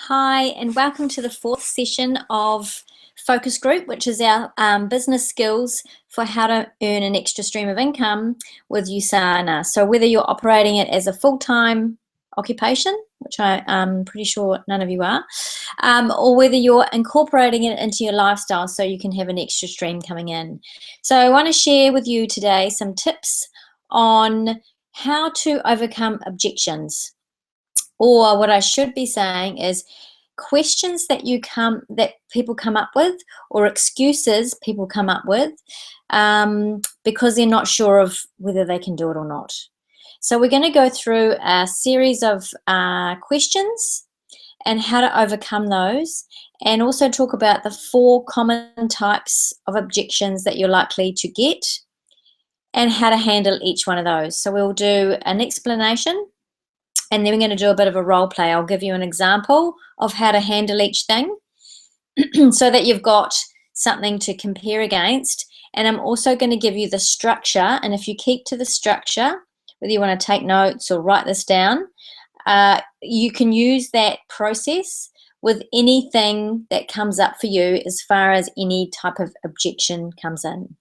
Hi, and welcome to the fourth session of Focus Group, which is our business skills for how to earn an extra stream of income with Usana. So whether you're operating it as a full-time occupation, which I'm pretty sure none of you are, or whether you're incorporating it into your lifestyle so you can have an extra stream coming in. So I want to share with you today some tips on how to overcome objections. Or what I should be saying is questions that people come up with, or excuses people come up with because they're not sure of whether they can do it or not. So we're going to go through a series of questions and how to overcome those, and also talk about the 4 common types of objections that you're likely to get and how to handle each one of those. So we'll do an explanation, and then we're going to do a bit of a role play. I'll give you an example of how to handle each thing so that you've got something to compare against. And I'm also going to give you the structure. And if you keep to the structure, whether you want to take notes or write this down, you can use that process with anything that comes up for you as far as any type of objection comes in.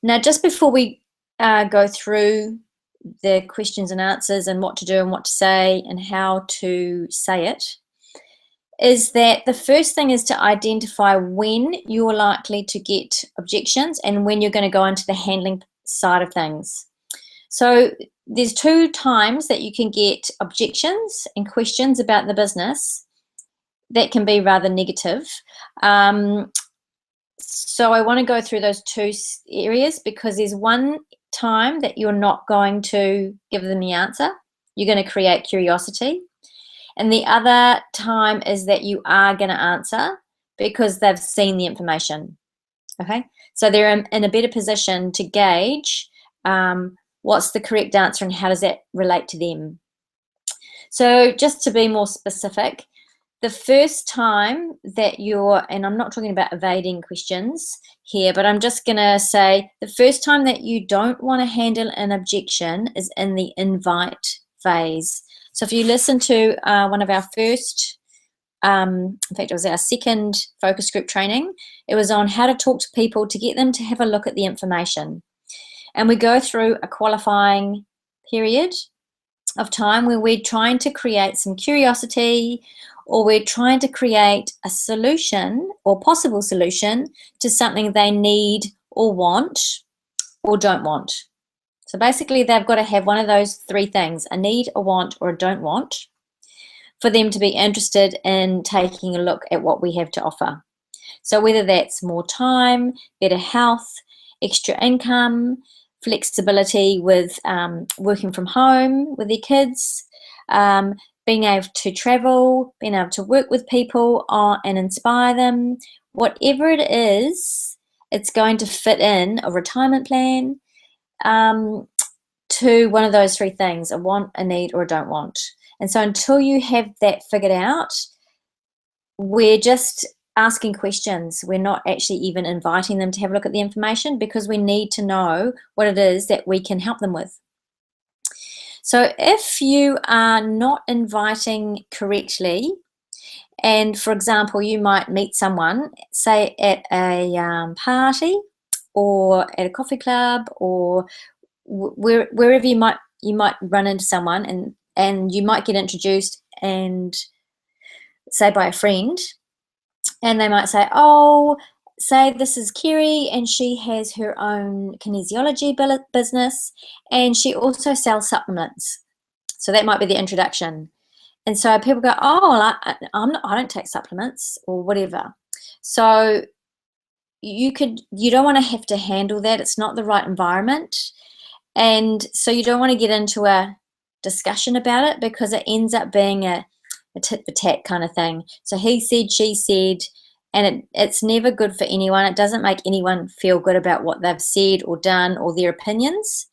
Now, just before we go through the questions and answers and what to do and what to say and how to say it, is that the first thing is to identify when you're likely to get objections and when you're going to go into the handling side of things. So there's 2 times that you can get objections and questions about the business that can be rather negative. So I want to go through those 2 areas, because there's one time that you're not going to give them the answer. You're going to create curiosity. And the other time is that you are going to answer because they've seen the information. Okay, so they're in a better position to gauge what's the correct answer and how does that relate to them. So just to be more specific, the first time that and I'm not talking about evading questions here, but I'm just going to say the first time that you don't want to handle an objection is in the invite phase. So if you listen to one of our first, in fact, it was our second focus group training, it was on how to talk to people to get them to have a look at the information. And we go through a qualifying period of time where we're trying to create some curiosity, or we're trying to create a solution or possible solution to something they need or want or don't want. So basically they've got to have one of those 3 things, a need, a want, or a don't want, for them to be interested in taking a look at what we have to offer. So whether that's more time, better health, extra income, flexibility with working from home with their kids, being able to travel, being able to work with people and inspire them, whatever it is, it's going to fit in a retirement plan to one of those 3 things, a want, a need, or a don't want. And so until you have that figured out, we're just asking questions. We're not actually even inviting them to have a look at the information, because we need to know what it is that we can help them with. So if you are not inviting correctly, and for example, you might meet someone, say at a party or at a coffee club, or wherever you might run into someone, and you might get introduced, and say by a friend, and they might say, oh, say this is Kerry and she has her own kinesiology business and she also sells supplements. So that might be the introduction. And so people go, oh, I don't take supplements or whatever. So you don't want to have to handle that. It's not the right environment. And so you don't want to get into a discussion about it, because it ends up being a tit for tat kind of thing. So he said, she said, and it's never good for anyone. It doesn't make anyone feel good about what they've said or done or their opinions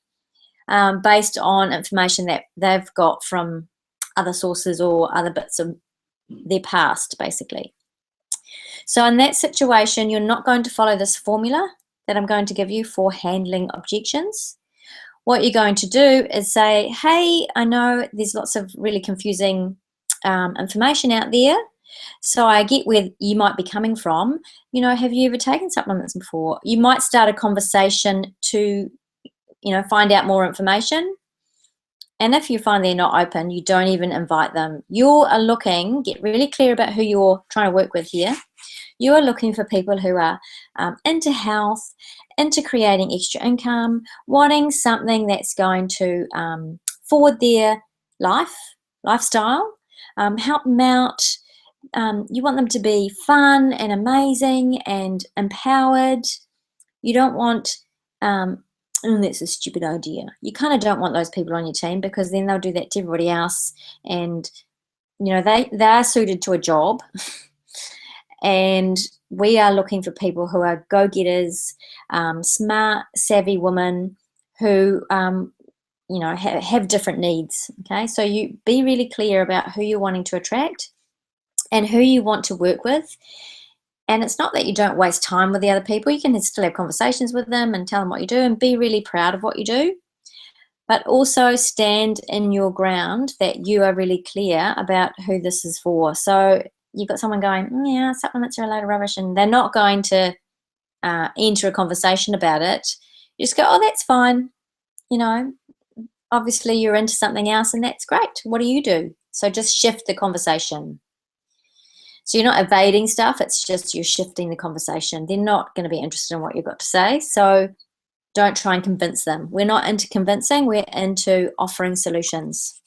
based on information that they've got from other sources or other bits of their past, basically. So in that situation, you're not going to follow this formula that I'm going to give you for handling objections. What you're going to do is say, hey, I know there's lots of really confusing information out there. So I get where you might be coming from. You know, have you ever taken supplements before? You might start a conversation to, find out more information. And if you find they're not open, you don't even invite them. You are looking, get really clear about who you're trying to work with here. You are looking for people who are into health, into creating extra income, wanting something that's going to forward their lifestyle, help them out. You want them to be fun and amazing and empowered. You don't want, that's a stupid idea. You kind of don't want those people on your team, because then they'll do that to everybody else, and they are suited to a job. And we are looking for people who are go-getters, smart, savvy women who have different needs. Okay, so you be really clear about who you're wanting to attract and who you want to work with. And it's not that you don't waste time with the other people. You can still have conversations with them and tell them what you do and be really proud of what you do, but also stand in your ground that you are really clear about who this is for. So you've got someone going, yeah, supplements are a load of rubbish, and they're not going to enter a conversation about it. You just go, oh, that's fine. Obviously you're into something else, and that's great. What do you do? So just shift the conversation. So you're not evading stuff, it's just you're shifting the conversation. They're not going to be interested in what you've got to say, so don't try and convince them. We're not into convincing, we're into offering solutions.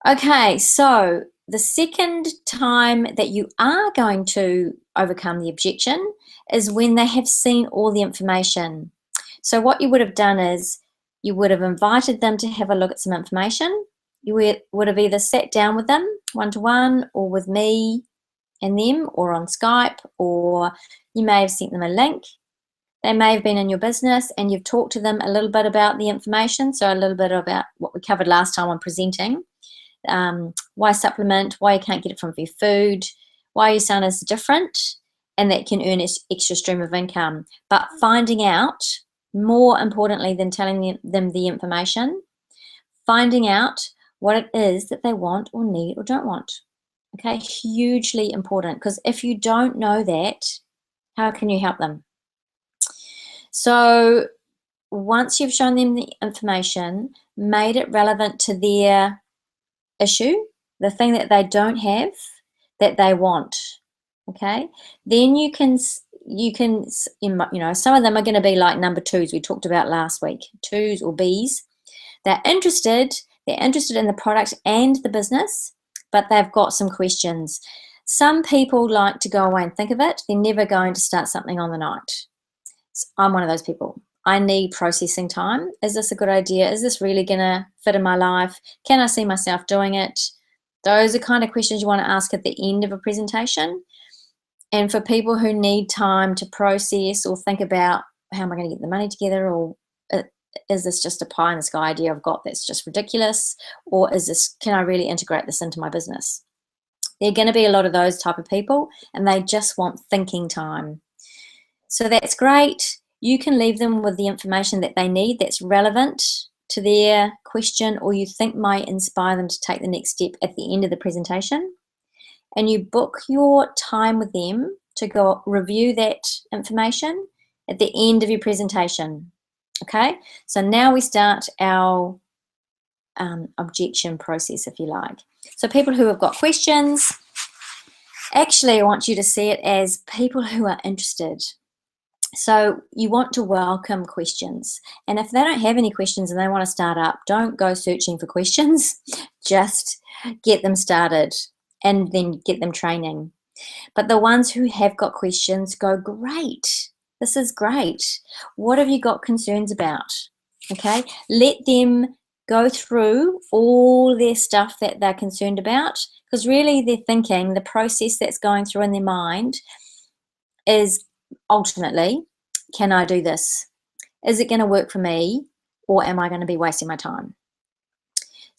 Okay, so the second time that you are going to overcome the objection is when they have seen all the information. So what you would have done is you would have invited them to have a look at some information. You would have either sat down with them one-to-one, or with me and them, or on Skype, or you may have sent them a link. They may have been in your business and you've talked to them a little bit about the information, so a little bit about what we covered last time on presenting. Why supplement, why you can't get it from your food, why Usana is different, and that can earn an extra stream of income. But finding out, more importantly than telling them the information, finding out what it is that they want or need or don't want. Okay, hugely important, because if you don't know that, how can you help them? So once you've shown them the information, made it relevant to their issue, the thing that they don't have that they want, okay, then you can some of them are going to be like number twos we talked about last week, twos or Bs. They're interested in the product and the business, but they've got some questions. Some people like to go away and think of it. They're never going to start something on the night. So I'm one of those people. I need processing time. Is this a good idea? Is this really going to fit in my life? Can I see myself doing it? Those are kind of questions you want to ask at the end of a presentation. And for people who need time to process or think about, how am I going to get the money together, or is this just a pie in the sky idea I've got that's just ridiculous, or can I really integrate this into my business? There are going to be a lot of those type of people, and they just want thinking time. So that's great. You can leave them with the information that they need that's relevant to their question, or you think might inspire them to take the next step at the end of the presentation. And you book your time with them to go review that information at the end of your presentation. Okay, so now we start our objection process, if you like. So people who have got questions, actually I want you to see it as people who are interested. So you want to welcome questions. And if they don't have any questions and they want to start up, don't go searching for questions. Just get them started and then get them training. But the ones who have got questions, go, great. This is great. What have you got concerns about? Okay, let them go through all their stuff that they're concerned about, because really they're thinking, the process that's going through in their mind is ultimately, can I do this? Is it going to work for me, or am I going to be wasting my time?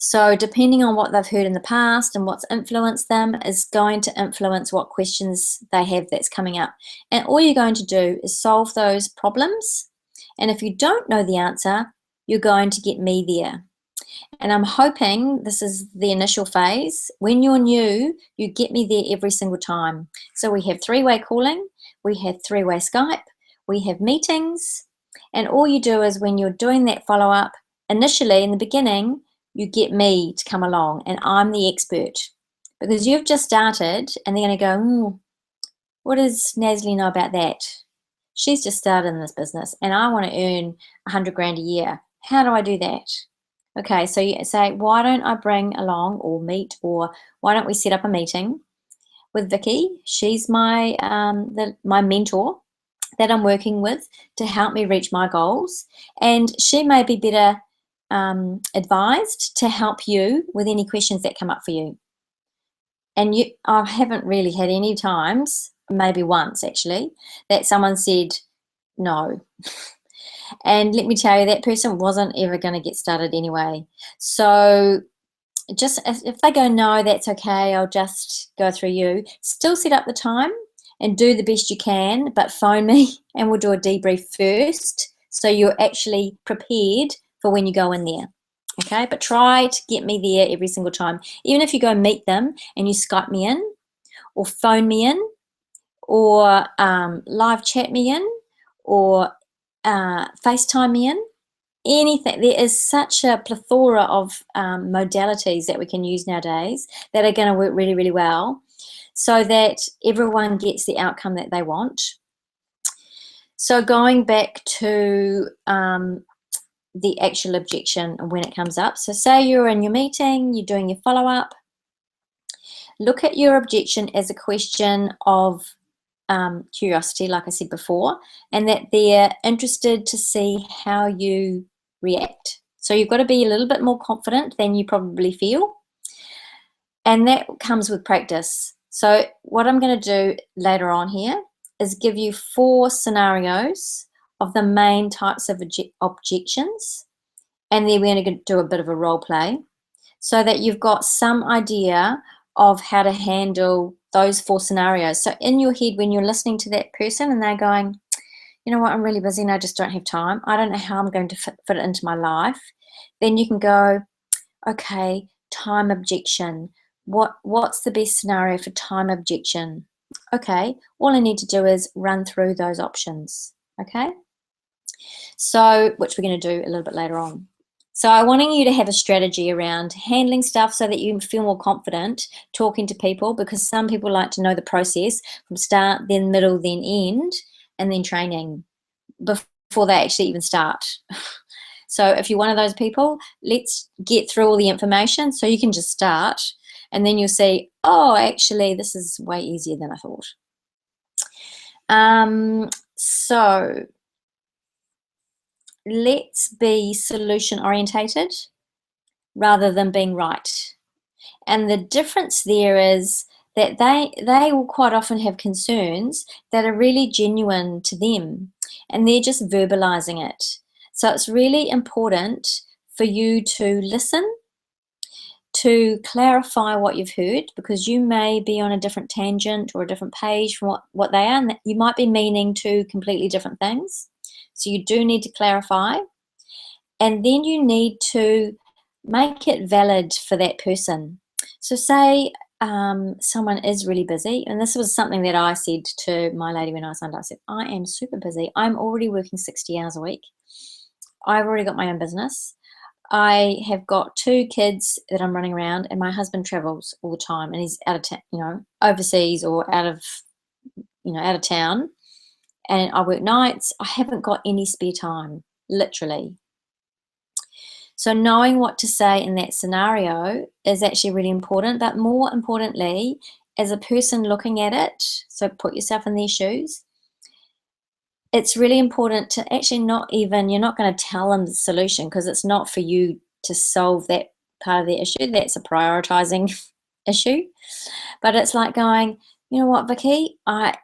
So depending on what they've heard in the past and what's influenced them is going to influence what questions they have that's coming up. And all you're going to do is solve those problems. And if you don't know the answer, you're going to get me there. And I'm hoping this is the initial phase. When you're new, you get me there every single time. So we have three-way calling, we have three-way Skype, we have meetings, and all you do is when you're doing that follow-up, initially in the beginning, you get me to come along and I'm the expert. Because you've just started and they're going to go, what does Nasli know about that? She's just started in this business and I want to earn 100 grand a year. How do I do that? Okay, so you say, why don't I bring along or meet, or why don't we set up a meeting with Vicky? She's my my mentor that I'm working with to help me reach my goals, and she may be better advised to help you with any questions that come up for you. And I haven't really had any times, maybe once actually, that someone said no. And let me tell you, that person wasn't ever going to get started anyway. So just if they go, no, that's okay, I'll just go through you, still set up the time and do the best you can, but phone me and we'll do a debrief first so you're actually prepared for when you go in there. Okay, but try to get me there every single time. Even if you go meet them and you Skype me in or phone me in or live chat me in or FaceTime me in, anything. There is such a plethora of modalities that we can use nowadays that are going to work really, really well so that everyone gets the outcome that they want. So going back to the actual objection when it comes up. So say you're in your meeting, you're doing your follow-up. Look at your objection as a question of curiosity, like I said before, and that they're interested to see how you react. So you've got to be a little bit more confident than you probably feel, and that comes with practice. So what I'm going to do later on here is give you 4 scenarios of the main types of objections, and then we're going to do a bit of a role play so that you've got some idea of how to handle those 4 scenarios. So in your head, when you're listening to that person and they're going, you know what, I'm really busy and I just don't have time, I don't know how I'm going to fit it into my life, then you can go, okay, time objection. What's the best scenario for time objection? Okay, all I need to do is run through those options. Okay, so which we're going to do a little bit later on. So I'm wanting you to have a strategy around handling stuff so that you feel more confident talking to people, because some people like to know the process from start, then middle, then end, and then training before they actually even start. So if you're one of those people, let's get through all the information so you can just start, and then you'll see, oh, actually, this is way easier than I thought. So let's be solution orientated rather than being right. And the difference there is that they will quite often have concerns that are really genuine to them, and they're just verbalizing it. So it's really important for you to listen, to clarify what you've heard, because you may be on a different tangent or a different page from what they are, and you might be meaning 2 completely different things. So you do need to clarify, and then you need to make it valid for that person. So say someone is really busy, and this was something that I said to my lady when I was under. I said, I am super busy. I'm already working 60 hours a week. I've already got my own business. I have got 2 kids that I'm running around, and my husband travels all the time, and he's out of town, overseas or out of town. And I work nights. I haven't got any spare time, literally. So knowing what to say in that scenario is actually really important, but more importantly, as a person looking at it, so put yourself in their shoes, it's really important to actually you're not going to tell them the solution, because it's not for you to solve that part of the issue. That's a prioritizing issue. But it's like going, you know what, Vicky, I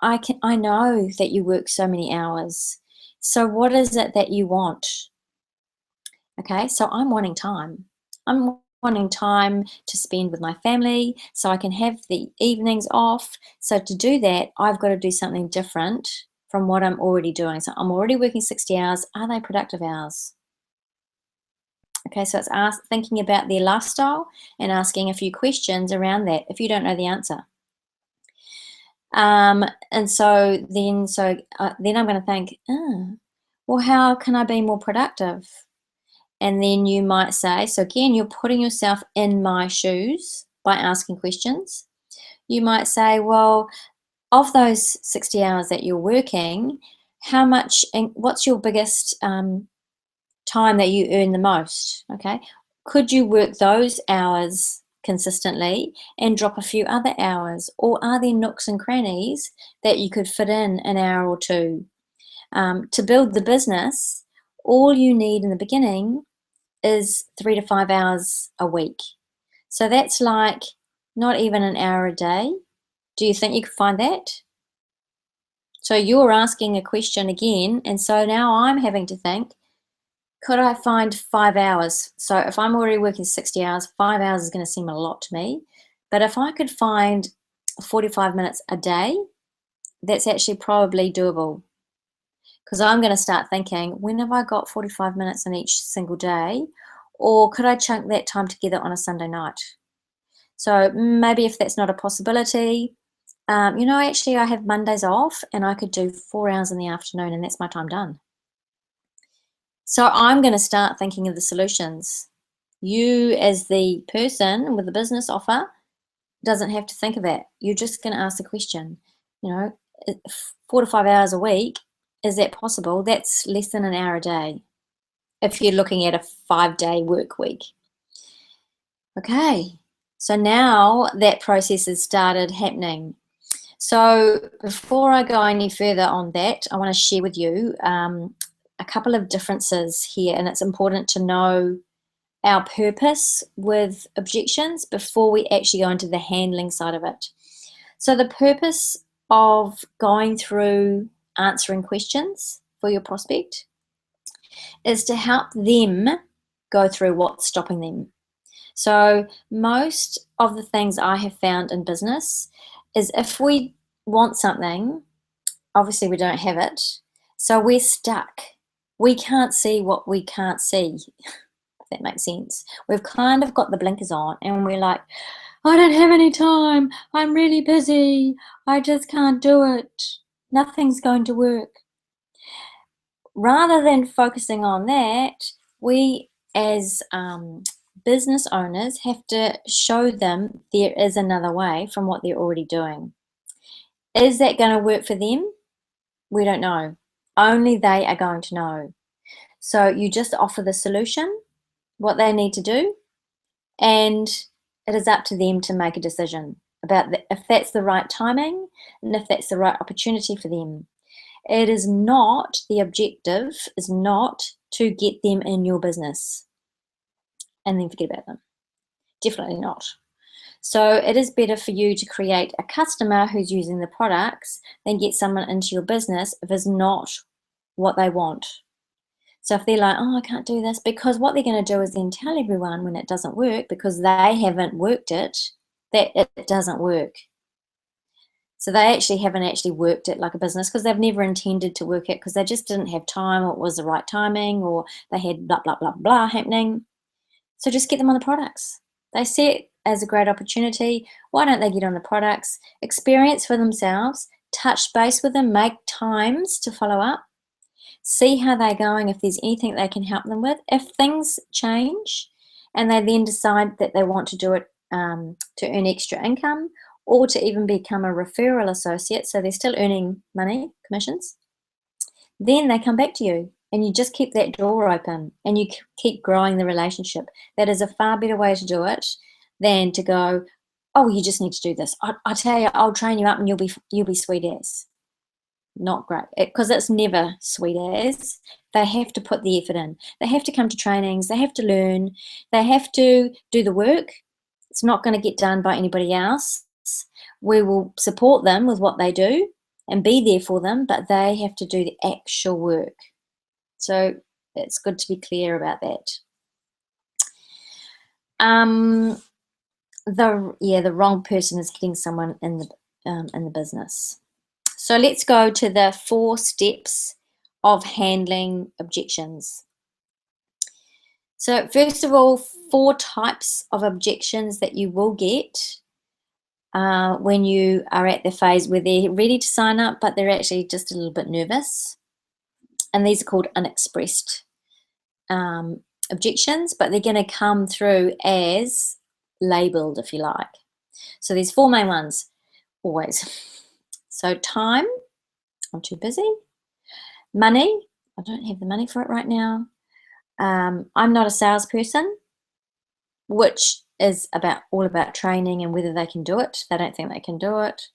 know that you work so many hours. So what is it that you want? Okay, so I'm wanting time. I'm wanting time to spend with my family so I can have the evenings off. So to do that, I've got to do something different from what I'm already doing. So I'm already working 60 hours. Are they productive hours? Okay, so it's thinking about their lifestyle and asking a few questions around that if you don't know the answer. And so then I'm going to think, well, how can I be more productive? And then you might say, so again, you're putting yourself in my shoes by asking questions. You might say, well, of those 60 hours that you're working, how much and what's your biggest time that you earn the most? Okay, could you work those hours consistently and drop a few other hours, or are there nooks and crannies that you could fit in an hour or two? To build the business, all you need in the beginning is 3 to 5 hours a week. So that's like not even an hour a day. Do you think you could find that? So you're asking a question again, and so now I'm having to think, could I find 5 hours? So if I'm already working 60 hours, 5 hours is going to seem a lot to me. But if I could find 45 minutes a day, that's actually probably doable. Because I'm going to start thinking, when have I got 45 minutes in each single day? Or could I chunk that time together on a Sunday night? So maybe if that's not a possibility, actually I have Mondays off and I could do 4 hours in the afternoon and that's my time done. So I'm going to start thinking of the solutions. You, as the person with the business offer, doesn't have to think of that. You're just going to ask the question, 4 to 5 hours a week, is that possible? That's less than an hour a day if you're looking at a 5-day work week. Okay, so now that process has started happening. So before I go any further on that, I want to share with you a couple of differences here, and it's important to know our purpose with objections before we actually go into the handling side of it. So the purpose of going through answering questions for your prospect is to help them go through what's stopping them. So most of the things I have found in business is if we want something, obviously we don't have it, so we're stuck. We can't see what we can't see, if that makes sense. We've kind of got the blinkers on and we're like, I don't have any time, I'm really busy, I just can't do it, nothing's going to work. Rather than focusing on that, we as business owners have to show them there is another way from what they're already doing. Is that going to work for them? We don't know. Only they are going to know. So you just offer the solution, what they need to do, and it is up to them to make a decision about if that's the right timing and if that's the right opportunity for them. It is not, the objective is not to get them in your business and then forget about them. Definitely not. So it is better for you to create a customer who's using the products than get someone into your business if it's not what they want. So if they're like, oh, I can't do this, because what they're going to do is then tell everyone when it doesn't work because they haven't worked it, that it doesn't work. So they actually haven't actually worked it like a business because they've never intended to work it because they just didn't have time, or it was the right timing, or they had blah, blah, blah, blah happening. So just get them on the products. They see it as a great opportunity. Why don't they get on the products, experience for themselves, touch base with them, make times to follow up, see how they're going, if there's anything they can help them with. If things change and they then decide that they want to do it to earn extra income, or to even become a referral associate, so they're still earning money, commissions, then they come back to you and you just keep that door open and you keep growing the relationship. That is a far better way to do it than to go, oh, you just need to do this. I tell you, I'll train you up and you'll be sweet as. Not great, because it's never sweet as. They have to put the effort in. They have to come to trainings. They have to learn. They have to do the work. It's not going to get done by anybody else. We will support them with what they do and be there for them, but they have to do the actual work. So it's good to be clear about that. The wrong person is getting someone in the business. So let's go to the 4 steps of handling objections. So first of all, 4 types of objections that you will get when you are at the phase where they're ready to sign up, but they're actually just a little bit nervous. And these are called unexpressed objections, but they're going to come through as labeled, if you like. So there's 4 main ones, always. So time, I'm too busy. Money, I don't have the money for it right now. I'm not a salesperson, which is all about training and whether they can do it. They don't think they can do it.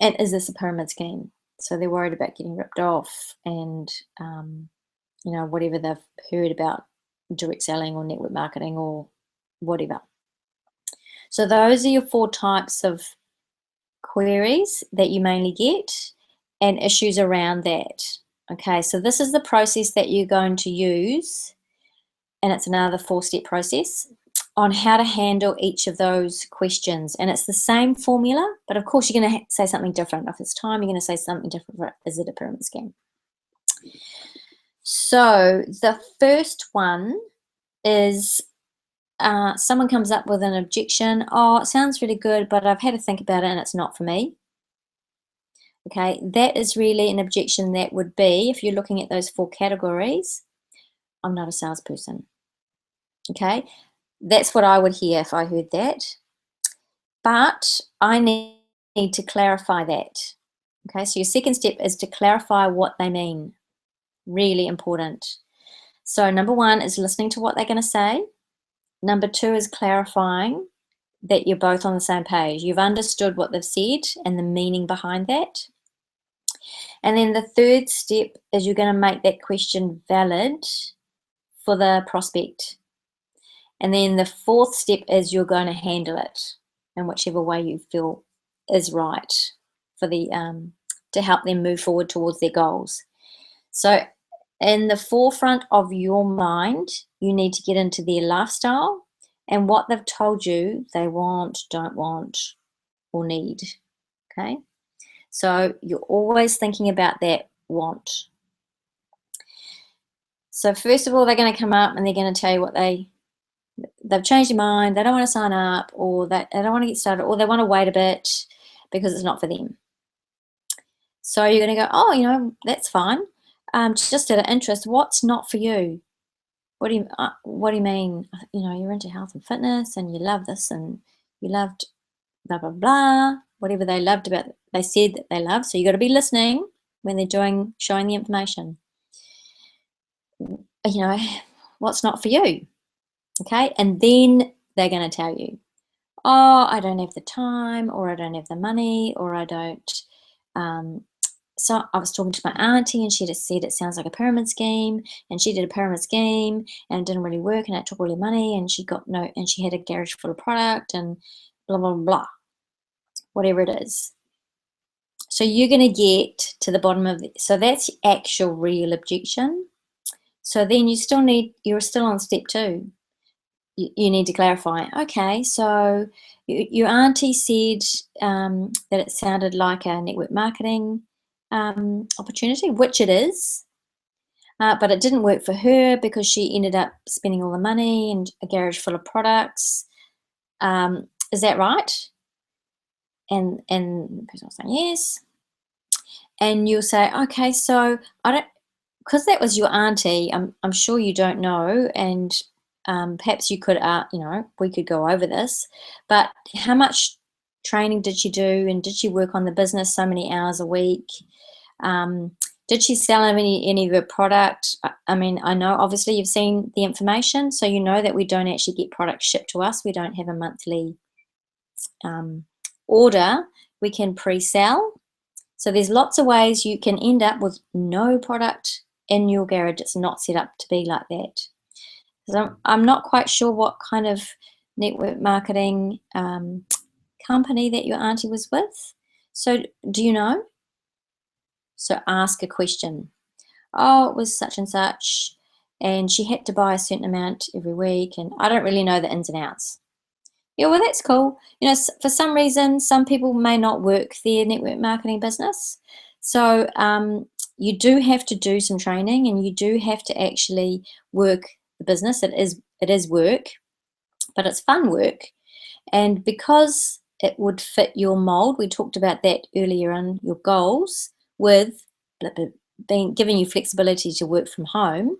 And is this a pyramid scheme? So they're worried about getting ripped off and, whatever they've heard about direct selling or network marketing or whatever. So those are your 4 types of queries that you mainly get and issues around that. Okay, so this is the process that you're going to use, and it's another 4-step process on how to handle each of those questions. And it's the same formula, but of course you're going to say something different. If it's time, you're going to say something different for is it a pyramid scheme? So the first one is someone comes up with an objection. Oh, it sounds really good, but I've had to think about it and it's not for me. Okay, that is really an objection that would be, if you're looking at those 4 categories, I'm not a salesperson. Okay, that's what I would hear if I heard that. But I need to clarify that. Okay, so your second step is to clarify what they mean. Really important. So number 1 is listening to what they're going to say. Number 2 is clarifying that you're both on the same page. You've understood what they've said and the meaning behind that. And then the third step is you're going to make that question valid for the prospect. And then the fourth step is you're going to handle it in whichever way you feel is right for the to help them move forward towards their goals. So in the forefront of your mind, you need to get into their lifestyle and what they've told you they want, don't want, or need. Okay? So you're always thinking about that want. So first of all, they're going to come up and they're going to tell you what they've changed their mind, they don't want to sign up, or they don't want to get started, or they want to wait a bit because it's not for them. So you're going to go, oh, that's fine. Just out of interest, what's not for you? What do you mean? You're into health and fitness and you love this and you loved blah, blah, blah, whatever they loved about it, they said that they love. So you got to be listening when they're showing the information. What's not for you? Okay, and then they're going to tell you, oh, I don't have the time, or I don't have the money, or I don't. So I was talking to my auntie and she just said it sounds like a pyramid scheme, and she did a pyramid scheme and it didn't really work and it took all her money and she had a garage full of product and blah, blah, blah, whatever it is. So you're going to get to the bottom of it. So that's the actual real objection. So then you're still on step 2. You need to clarify, okay, so your auntie said that it sounded like a network marketing opportunity, which it is, but it didn't work for her because she ended up spending all the money and a garage full of products. Is that right? And the person will say yes. And you'll say, okay, so because that was your auntie, I'm sure you don't know, and perhaps you could, we could go over this, but how much training did she do, and did she work on the business so many hours a week? Did she sell any of her product? I mean, I know obviously you've seen the information, so you know that we don't actually get products shipped to us. We don't have a monthly order. We can pre-sell. So there's lots of ways you can end up with no product in your garage. It's not set up to be like that. So I'm not quite sure what kind of network marketing company that your auntie was with. So do you know? So ask a question. Oh, it was such and such, and she had to buy a certain amount every week, and I don't really know the ins and outs. Yeah, well, that's cool. For some reason, some people may not work their network marketing business. So you do have to do some training, and you do have to actually work the business. It is work, but it's fun work. And because it would fit your mold, we talked about that earlier in your goals, with giving you flexibility to work from home,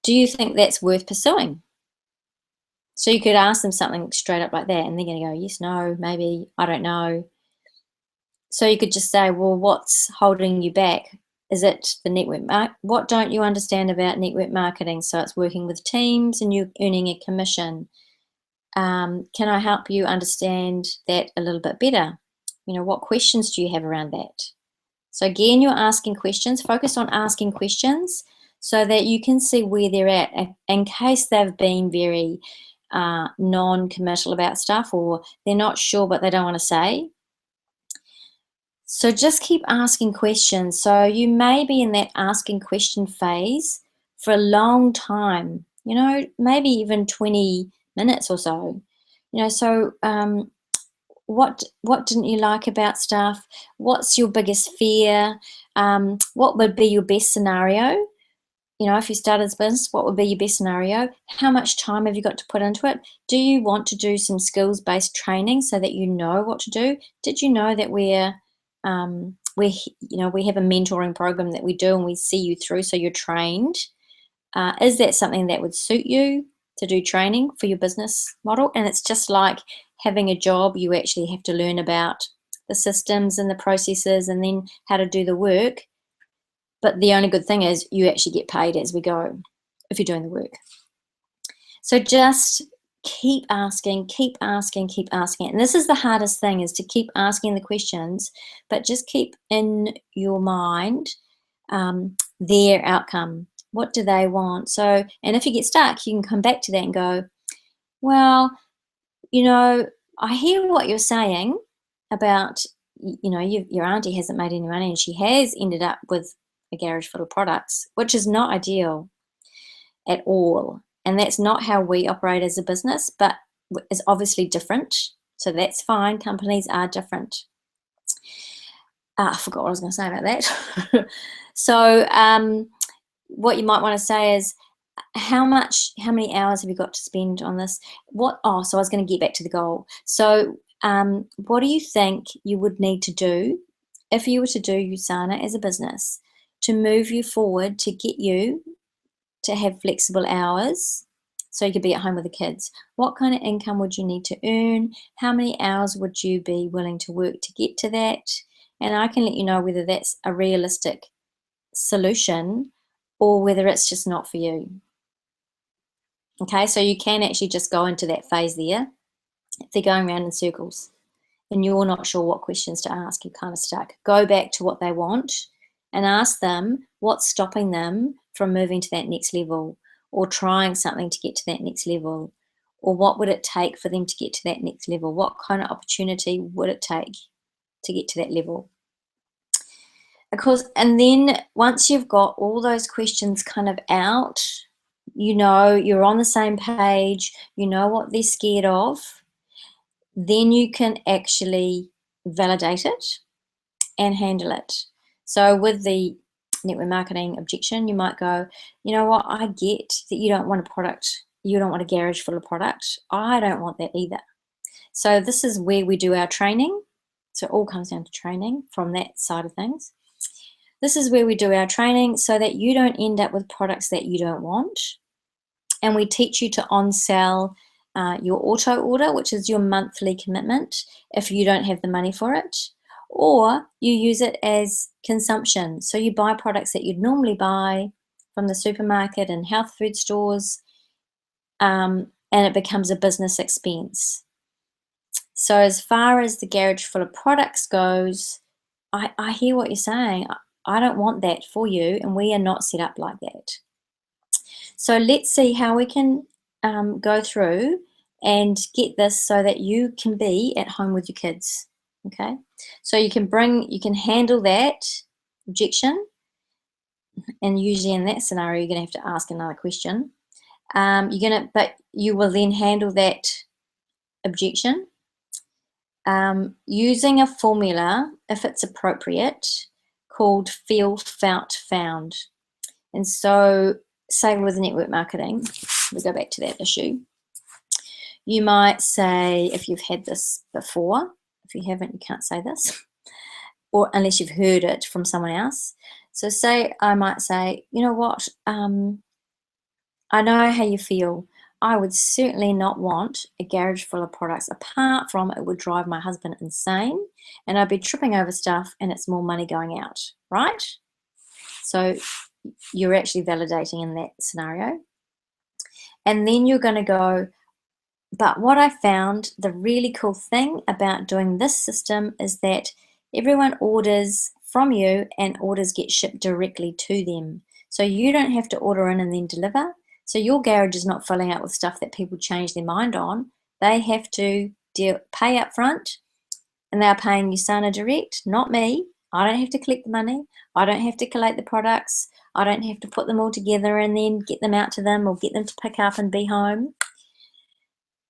do you think that's worth pursuing? So you could ask them something straight up like that, and they're going to go, yes, no, maybe, I don't know. So you could just say, well, what's holding you back? Is it the network what don't you understand about network marketing? So it's working with teams and you're earning a commission. Can I help you understand that a little bit better? What questions do you have around that? So again, you're asking questions. Focus on asking questions so that you can see where they're at in case they've been very non-committal about stuff, or they're not sure but they don't want to say. So just keep asking questions. So you may be in that asking question phase for a long time, maybe even 20 minutes or so. What didn't you like about stuff? What's your biggest fear? What would be your best scenario? If you started this business, what would be your best scenario? How much time have you got to put into it? Do you want to do some skills-based training so that you know what to do? Did you know that we have a mentoring program that we do and we see you through so you're trained? Is that something that would suit you to do training for your business model? And it's just like having a job. You actually have to learn about the systems and the processes and then how to do the work. But the only good thing is you actually get paid as we go if you're doing the work. So just keep asking, keep asking, keep asking. And this is the hardest thing, is to keep asking the questions, but just keep in your mind their outcome. What do they want? So, and if you get stuck, you can come back to that and go, well, I hear what you're saying about, your auntie hasn't made any money and she has ended up with a garage full of products, which is not ideal at all. And that's not how we operate as a business, but is obviously different. So that's fine. Companies are different. I forgot what I was going to say about that. So what you might want to say is, how many hours have you got to spend on this? So I was going to get back to the goal. So what do you think you would need to do if you were to do Usana as a business to move you forward, to get you to have flexible hours so you could be at home with the kids? What kind of income would you need to earn? How many hours would you be willing to work to get to that? And I can let you know whether that's a realistic solution or whether it's just not for you. Okay, so you can actually just go into that phase there. If they're going around in circles and you're not sure what questions to ask, you're kind of stuck. Go back to what they want and ask them what's stopping them from moving to that next level, or trying something to get to that next level, or what would it take for them to get to that next level? What kind of opportunity would it take to get to that level? Of course, and then once you've got all those questions kind of out, you're on the same page, you know what they're scared of, then you can actually validate it and handle it. So with the network marketing objection, you might go, you know what, I get that you don't want a product, you don't want a garage full of product. I don't want that either. So this is where we do our training. So it all comes down to training from that side of things. This is where we do our training so that you don't end up with products that you don't want. And we teach you to on-sell your auto order, which is your monthly commitment if you don't have the money for it, or you use it as consumption. So you buy products that you'd normally buy from the supermarket and health food stores, and it becomes a business expense. So as far as the garage full of products goes, I hear what you're saying. I don't want that for you, and we are not set up like that. So let's see how we can go through and get this so that you can be at home with your kids. Okay, so you can handle that objection, and usually in that scenario you're going to have to ask another question. But you will then handle that objection using a formula, if it's appropriate, called feel, felt, found. And so say with network marketing, we go back to that issue. You might say, if you've had this before, if you haven't, you can't say this, or unless you've heard it from someone else. So say, I might say, you know what, I know how you feel. I would certainly not want a garage full of products, apart from it would drive my husband insane and I'd be tripping over stuff and it's more money going out, right? So you're actually validating in that scenario. And then you're going to go, but what I found, the really cool thing about doing this system is that everyone orders from you and orders get shipped directly to them. So you don't have to order in and then deliver. So your garage is not filling out with stuff that people change their mind on. They have to pay up front, and they're paying Usana direct, not me. I don't have to collect the money. I don't have to collate the products. I don't have to put them all together and then get them out to them or get them to pick up and be home.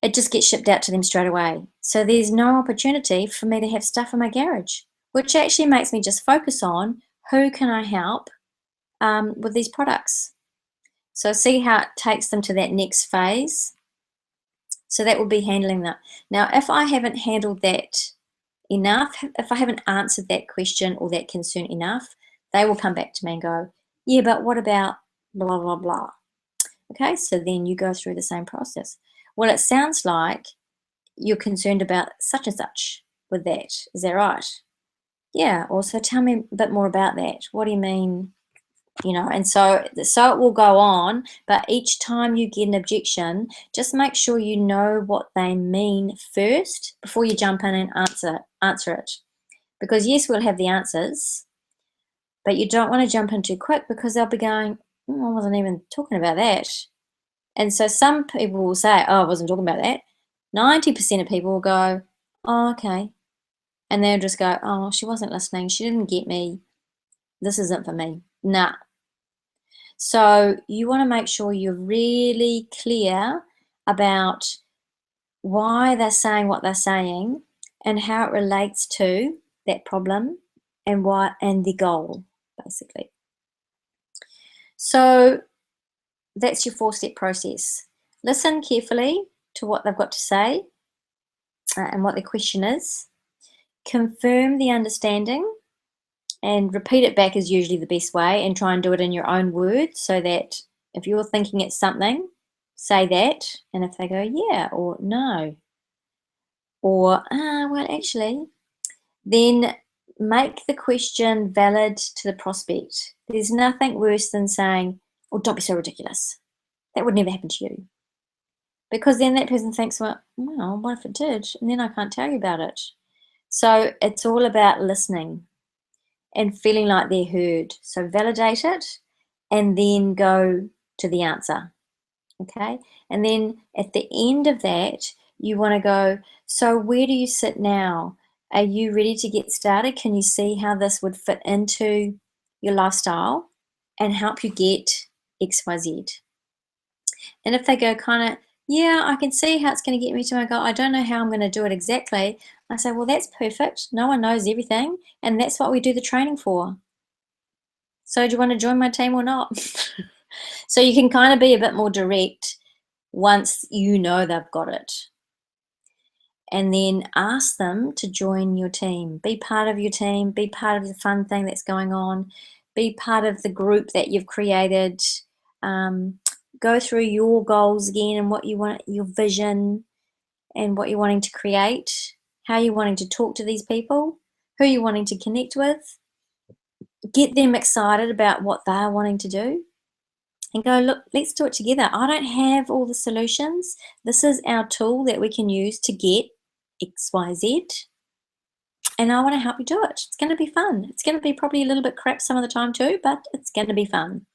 It just gets shipped out to them straight away. So there's no opportunity for me to have stuff in my garage, which actually makes me just focus on who can I help with these products. So see how it takes them to that next phase. So that will be handling that. Now, if I haven't handled that enough, if I haven't answered that question or that concern enough, they will come back to me and go, yeah, but what about blah, blah, blah. Okay, so then you go through the same process. Well, it sounds like you're concerned about such and such with that. Is that right? Yeah, also tell me a bit more about that. What do you mean? You know, and so it will go on, but each time you get an objection, just make sure you know what they mean first before you jump in and answer it. Because yes, we'll have the answers, but you don't want to jump in too quick because they'll be going, I wasn't even talking about that. And so some people will say, oh, I wasn't talking about that. 90% of people will go, oh, okay. And they'll just go, oh, she wasn't listening. She didn't get me. This isn't for me. Nah. So you want to make sure you're really clear about why they're saying what they're saying and how it relates to that problem and the goal, basically. So that's your 4-step process. Listen carefully to what they've got to say and what the question is. Confirm the understanding and repeat it back is usually the best way, and try and do it in your own words so that if you're thinking it's something, say that, and if they go yeah or no or well actually, then make the question valid to the prospect. There's nothing worse than saying, oh, don't be so ridiculous. That would never happen to you. Because then that person thinks, well, what if it did? And then I can't tell you about it. So it's all about listening and feeling like they're heard. So validate it and then go to the answer. Okay? And then at the end of that, you want to go, so where do you sit now? Are you ready to get started? Can you see how this would fit into your lifestyle and help you get XYZ? And if they go kind of, yeah, I can see how it's going to get me to my goal. I don't know how I'm going to do it exactly. I say, well, that's perfect. No one knows everything. And that's what we do the training for. So do you want to join my team or not? So you can kind of be a bit more direct once you know they've got it. And then ask them to join your team. Be part of your team. Be part of the fun thing that's going on. Be part of the group that you've created. Go through your goals again and what you want, your vision and what you're wanting to create, how you're wanting to talk to these people, who you're wanting to connect with. Get them excited about what they're wanting to do and go, look, let's do it together. I don't have all the solutions. This is our tool that we can use to get XYZ. And I want to help you do it. It's going to be fun. It's going to be probably a little bit crap some of the time too, but it's going to be fun.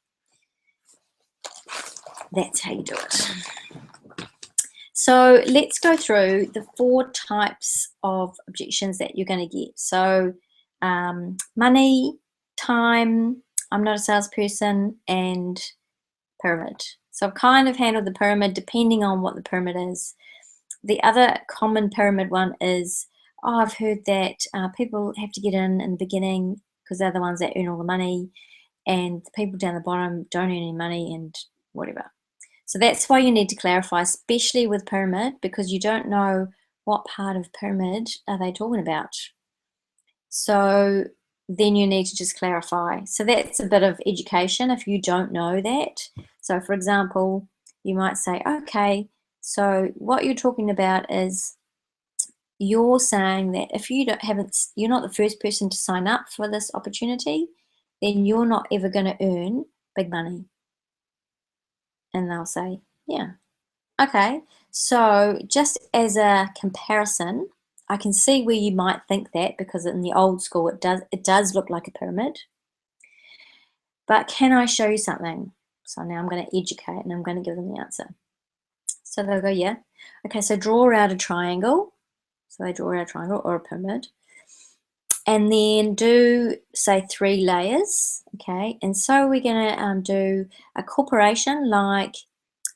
That's how you do it. So let's go through the 4 types of objections that you're going to get. So money, time, I'm not a salesperson, and pyramid. So I've kind of handled the pyramid depending on what the pyramid is. The other common pyramid one is, oh, I've heard that people have to get in the beginning because they're the ones that earn all the money, and the people down the bottom don't earn any money and whatever. So that's why you need to clarify, especially with pyramid, because you don't know what part of pyramid are they talking about. So then you need to just clarify. So that's a bit of education if you don't know that. So for example, you might say, okay, so what you're talking about is you're saying that if you you're not the first person to sign up for this opportunity, then you're not ever going to earn big money. And they'll say, yeah. Okay, so just as a comparison, I can see where you might think that, because in the old school it does look like a pyramid. But can I show you something? So now I'm going to educate and I'm going to give them the answer. So they'll go, yeah. Okay, so draw out a triangle. So they draw out a triangle or a pyramid. And then do, say, 3 layers, okay? And so we're going to do a corporation like,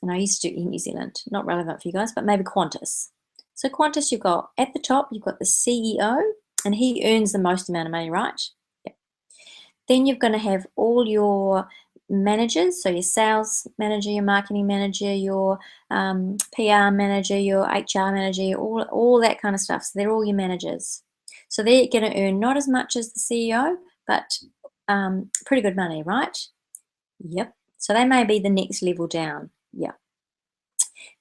and I used to do in New Zealand, not relevant for you guys, but maybe Qantas. So Qantas, you've got, at the top, you've got the CEO, and he earns the most amount of money, right? Yep. Then you're going to have all your managers, so your sales manager, your marketing manager, your PR manager, your HR manager, all that kind of stuff. So they're all your managers. So they're going to earn not as much as the CEO, but pretty good money, right? Yep. So they may be the next level down. Yep.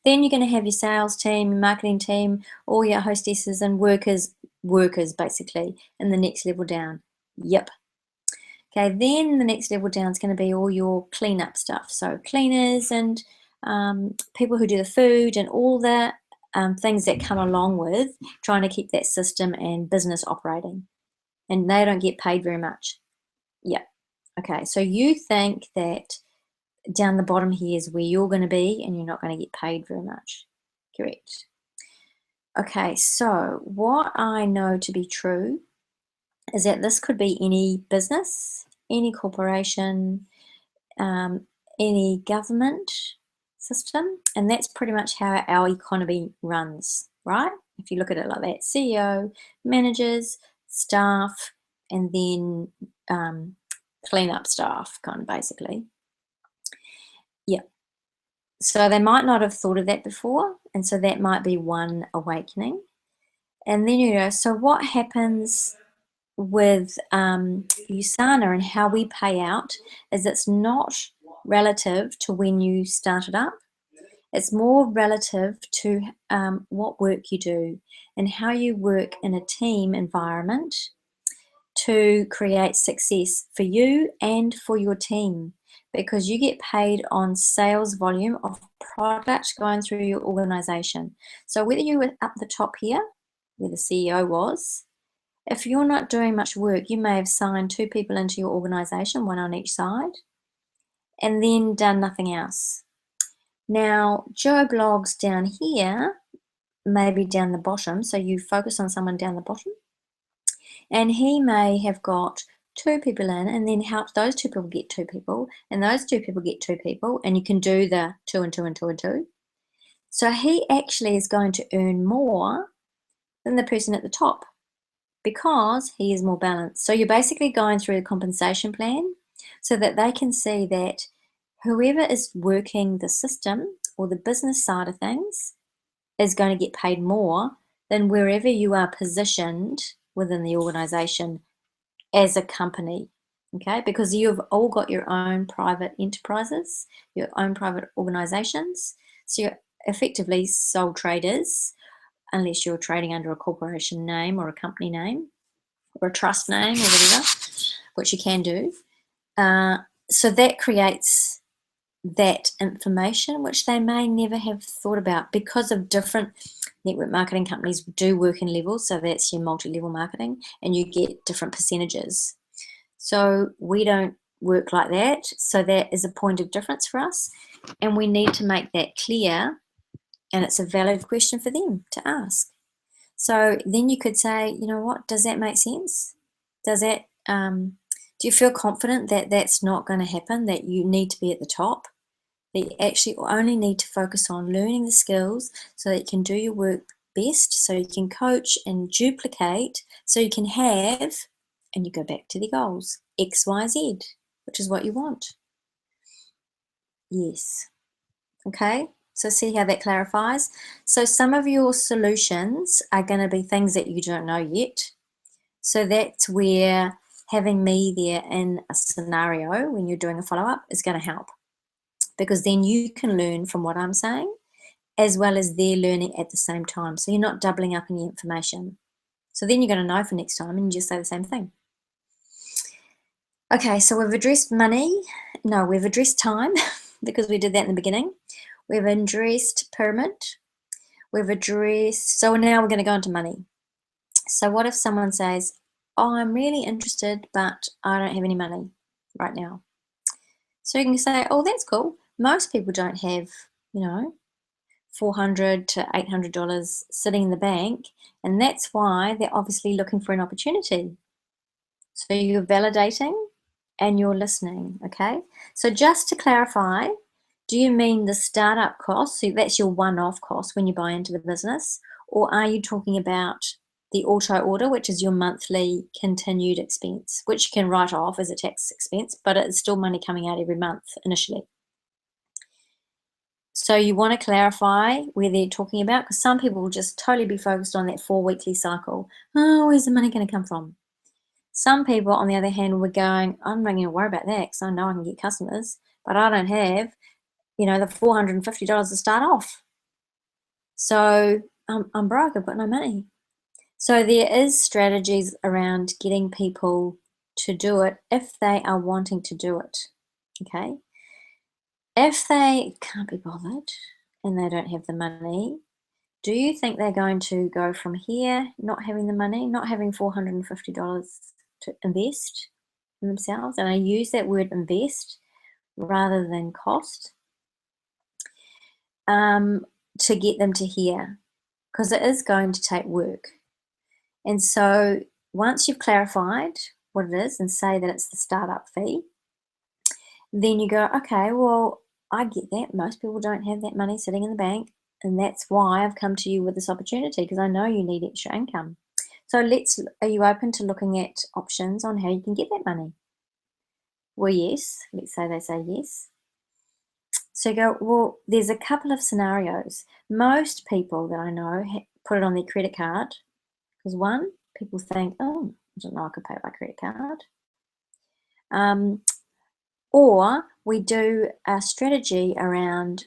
Then you're going to have your sales team, your marketing team, all your hostesses and workers basically, in the next level down. Yep. Okay, then the next level down is going to be all your cleanup stuff. So cleaners and people who do the food and all the things that come along with trying to keep that system and business operating. And they don't get paid very much. Yeah. Okay, so you think that down the bottom here is where you're going to be and you're not going to get paid very much. Correct. Okay, so what I know to be true is that this could be any business, any corporation, any government system, and that's pretty much how our economy runs, right? If you look at it like that, CEO, managers, staff, and then cleanup staff, kind of basically. Yeah. So they might not have thought of that before, and so that might be one awakening. And then, so what happens with Usana and how we pay out is it's not relative to when you started up. It's more relative to what work you do and how you work in a team environment to create success for you and for your team, because you get paid on sales volume of product going through your organization. So whether you were up the top here, where the CEO was, if you're not doing much work, you may have signed 2 people into your organization, 1 on each side, and then done nothing else. Now, Joe Blogs down here, maybe down the bottom, so you focus on someone down the bottom, and he may have got 2 people in and then help those 2 people get 2 people, and those 2 people get 2 people, and you can do the 2 and 2 and 2 and 2. So he actually is going to earn more than the person at the top, because he is more balanced. So you're basically going through a compensation plan so that they can see that whoever is working the system or the business side of things is going to get paid more than wherever you are positioned within the organization as a company, okay? Because you've all got your own private enterprises, your own private organizations. So you're effectively sole traders, unless you're trading under a corporation name or a company name or a trust name or whatever, which you can do. So that creates that information, which they may never have thought about, because of different network marketing companies do work in levels. So that's your multi-level marketing, and you get different percentages. So we don't work like that. So that is a point of difference for us, and we need to make that clear, and it's a valid question for them to ask. So then you could say, you know what, does that make sense? Does that, do you feel confident that that's not going to happen, that you need to be at the top? That you actually only need to focus on learning the skills so that you can do your work best, so you can coach and duplicate, so you can have, and you go back to the goals, X, Y, Z, which is what you want. Yes. Okay, so see how that clarifies. So some of your solutions are going to be things that you don't know yet. So that's where having me there in a scenario when you're doing a follow-up is going to help, because then you can learn from what I'm saying as well as they're learning at the same time. So you're not doubling up any information. So then you're going to know for next time and you just say the same thing. Okay, so we've addressed money. No, we've addressed time because we did that in the beginning. We've addressed pyramid. We've addressed, so now we're going to go into money. So what if someone says, oh, I'm really interested, but I don't have any money right now. So you can say, oh, that's cool. Most people don't have, $400 to $800 sitting in the bank, and that's why they're obviously looking for an opportunity. So you're validating and you're listening, okay? So just to clarify, do you mean the startup cost? So that's your one-off cost when you buy into the business, or are you talking about the auto order, which is your monthly continued expense, which you can write off as a tax expense, but it's still money coming out every month initially? So you want to clarify where they're talking about, because some people will just totally be focused on that 4-weekly cycle. Oh, where's the money going to come from? Some people, on the other hand, were going, I'm not going to worry about that because I know I can get customers, but I don't have, the $450 to start off. So I'm broke, I've got no money. So there is strategies around getting people to do it if they are wanting to do it, okay? If they can't be bothered and they don't have the money, do you think they're going to go from here, not having the money, not having $450 to invest in themselves? And I use that word invest rather than cost, to get them to here, because it is going to take work. And so once you've clarified what it is and say that it's the startup fee, then you go, okay, well, I get that. Most people don't have that money sitting in the bank. And that's why I've come to you with this opportunity, because I know you need extra income. So are you open to looking at options on how you can get that money? Well, yes. Let's say they say yes. So you go, well, there's a couple of scenarios. Most people that I know put it on their credit card, because one, people think, oh, I don't know, I could pay by credit card. Or we do a strategy around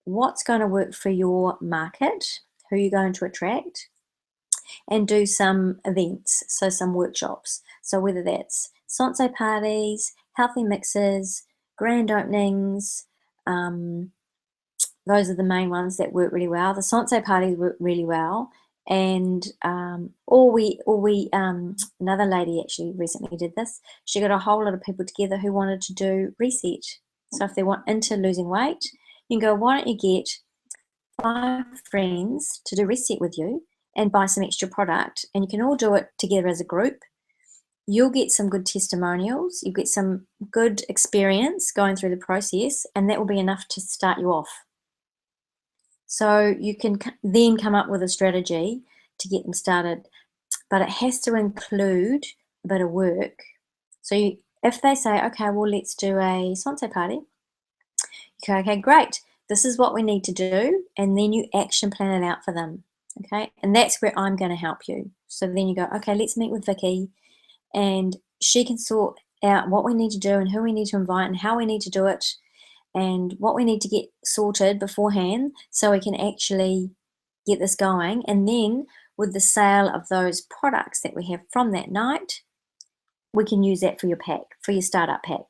what's going to work for your market, who you're going to attract, and do some events, so some workshops. So whether that's Sanse parties, healthy mixes, grand openings, those are the main ones that work really well. The Sanse parties work really well. And another lady actually recently did this. She got a whole lot of people together who wanted to do reset. So if they want into losing weight, you can go, why don't you get 5 friends to do reset with you and buy some extra product, and you can all do it together as a group. You'll get some good testimonials, you'll get some good experience going through the process, and that will be enough to start you off. So you can then come up with a strategy to get them started, but it has to include a bit of work. So if they say, okay, well, let's do a Sanse party, okay, great. This is what we need to do, and then you action plan it out for them, okay? And that's where I'm going to help you. So then you go, okay, let's meet with Vicky, and she can sort out what we need to do and who we need to invite and how we need to do it and what we need to get sorted beforehand so we can actually get this going. And then with the sale of those products that we have from that night, we can use that for your pack, for your startup pack.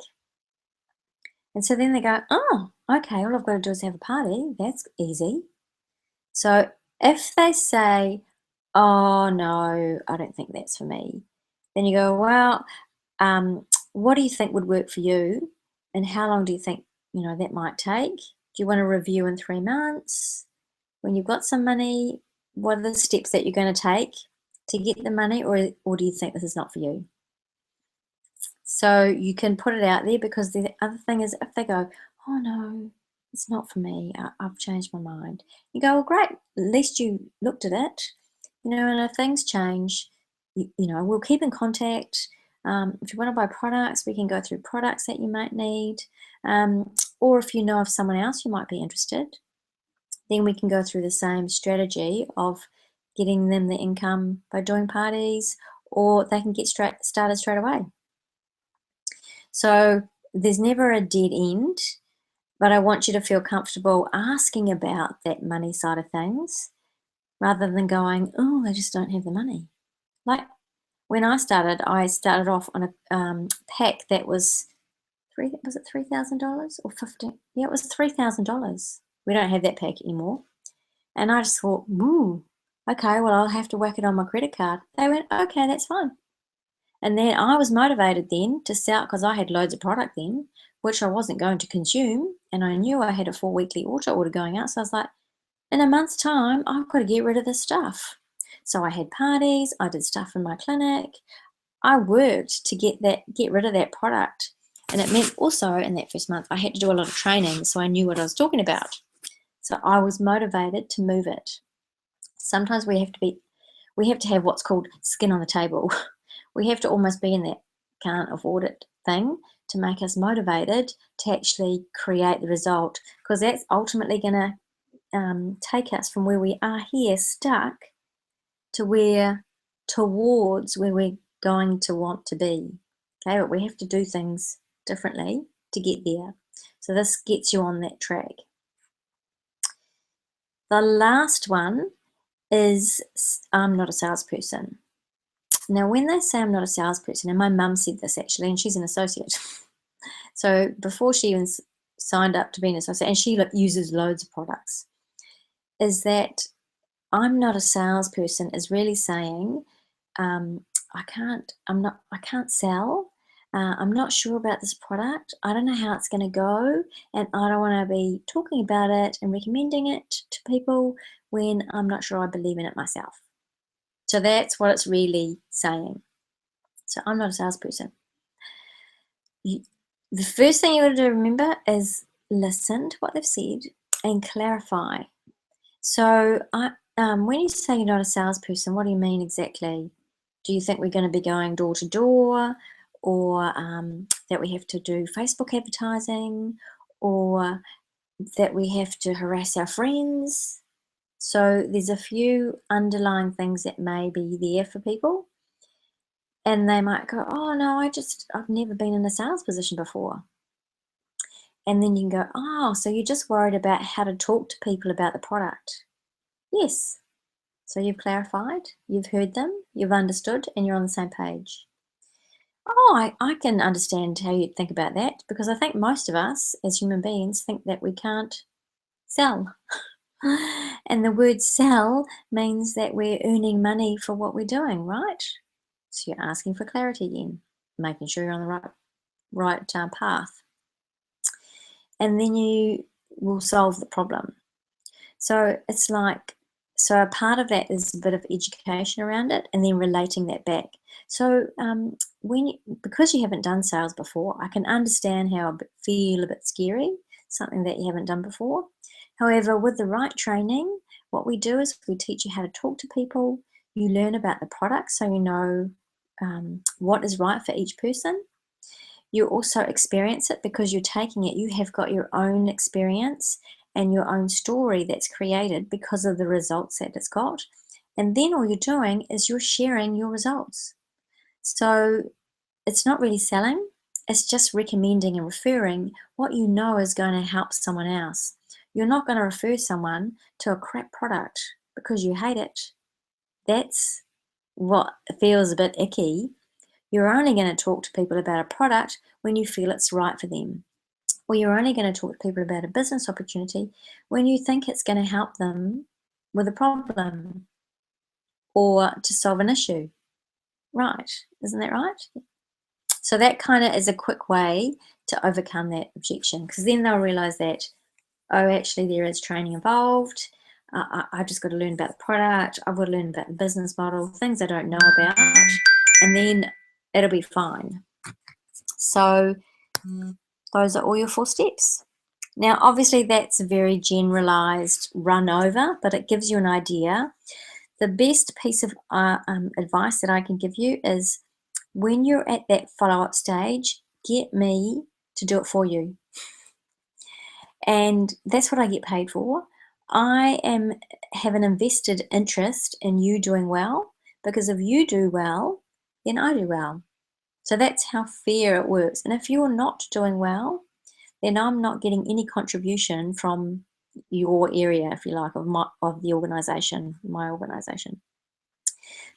And so then they go, oh, okay, all I've got to do is have a party. That's easy. So if they say, oh, no, I don't think that's for me, then you go, well, what do you think would work for you? And how long do you think, that might take? Do you want to review in 3 months? When you've got some money, what are the steps that you're going to take to get the money, or do you think this is not for you? So you can put it out there, because the other thing is, if they go, oh no, it's not for me, I've changed my mind, you go, well, great, at least you looked at it, and if things change, we'll keep in contact. If you want to buy products, we can go through products that you might need. Or if you know of someone else who might be interested, then we can go through the same strategy of getting them the income by doing parties, or they can get started straight away. So there's never a dead end, but I want you to feel comfortable asking about that money side of things rather than going, oh, I just don't have the money. Like when I started off on a pack that was was it $3,000 or 15? Yeah, it was $3,000. We don't have that pack anymore. And I just thought, ooh, okay, well, I'll have to whack it on my credit card. They went, okay, that's fine. And then I was motivated then to sell because I had loads of product then, which I wasn't going to consume. And I knew I had a 4-weekly auto order going out. So I was like, in a month's time, I've got to get rid of this stuff. So I had parties, I did stuff in my clinic. I worked to get rid of that product. And it meant also in that first month, I had to do a lot of training. So I knew what I was talking about. So I was motivated to move it. Sometimes we have to have what's called skin on the table. We have to almost be in that can't afford it thing to make us motivated to actually create the result, because that's ultimately going to take us from where we are here stuck towards where we're going to want to be. Okay, but we have to do things differently to get there. So this gets you on that track. The last one is I'm not a salesperson. Now, when they say I'm not a salesperson, and my mum said this actually, and she's an associate. So before she even signed up to be an associate, and she uses loads of products, is that I'm not a salesperson is really saying I can't sell. I'm not sure about this product. I don't know how it's going to go, and I don't want to be talking about it and recommending it to people when I'm not sure I believe in it myself. So that's what it's really saying. So I'm not a salesperson. The first thing you got to remember is listen to what they've said and clarify. So when you say you're not a salesperson, what do you mean exactly? Do you think we're going to be going door to door, or that we have to do Facebook advertising, or that we have to harass our friends? So there's a few underlying things that may be there for people. And they might go, oh no, I've never been in a sales position before. And then you can go, oh, so you're just worried about how to talk to people about the product. Yes. So you've clarified, you've heard them, you've understood, and you're on the same page. Oh, I can understand how you think about that, because I think most of us as human beings think that we can't sell. And the word sell means that we're earning money for what we're doing, right? So you're asking for clarity again, making sure you're on the right path. And then you will solve the problem. So it's like, so a part of that is a bit of education around it and then relating that back. So because you haven't done sales before, I can understand how it feel a bit scary, something that you haven't done before. However, with the right training, what we do is we teach you how to talk to people. You learn about the product so you know what is right for each person. You also experience it because you're taking it. You have got your own experience and your own story that's created because of the results that it's got. And then all you're doing is you're sharing your results. So it's not really selling. It's just recommending and referring what you know is going to help someone else. You're not going to refer someone to a crap product because you hate it. That's what feels a bit icky. You're only going to talk to people about a product when you feel it's right for them. Or you're only going to talk to people about a business opportunity when you think it's going to help them with a problem or to solve an issue. Right, isn't that right? So that kind of is a quick way to overcome that objection, because then they'll realize that, oh, actually there is training involved. I've just got to learn about the product. I've got to learn about the business model, things I don't know about, and then it'll be fine. So those are all your 4 steps. Now, obviously that's a very generalized run over, but it gives you an idea. The best piece of advice that I can give you is when you're at that follow-up stage, get me to do it for you. And that's what I get paid for. I have an invested interest in you doing well, because if you do well, then I do well. So that's how fair it works. And if you're not doing well, then I'm not getting any contribution from your area, if you like, of the organization, my organization.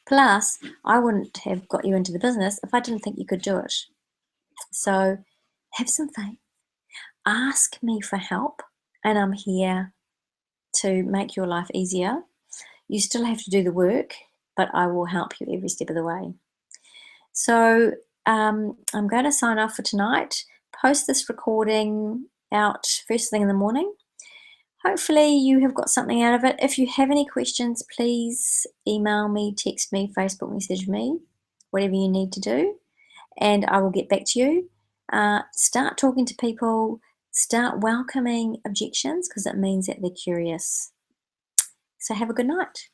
Plus, I wouldn't have got you into the business if I didn't think you could do it. So have some faith. Ask me for help, and I'm here to make your life easier. You still have to do the work, but I will help you every step of the way. So I'm going to sign off for tonight. Post this recording out first thing in the morning. Hopefully you have got something out of it. If you have any questions, please email me, text me, Facebook message me, whatever you need to do, and I will get back to you. Start talking to people, start welcoming objections, because it means that they're curious. So have a good night.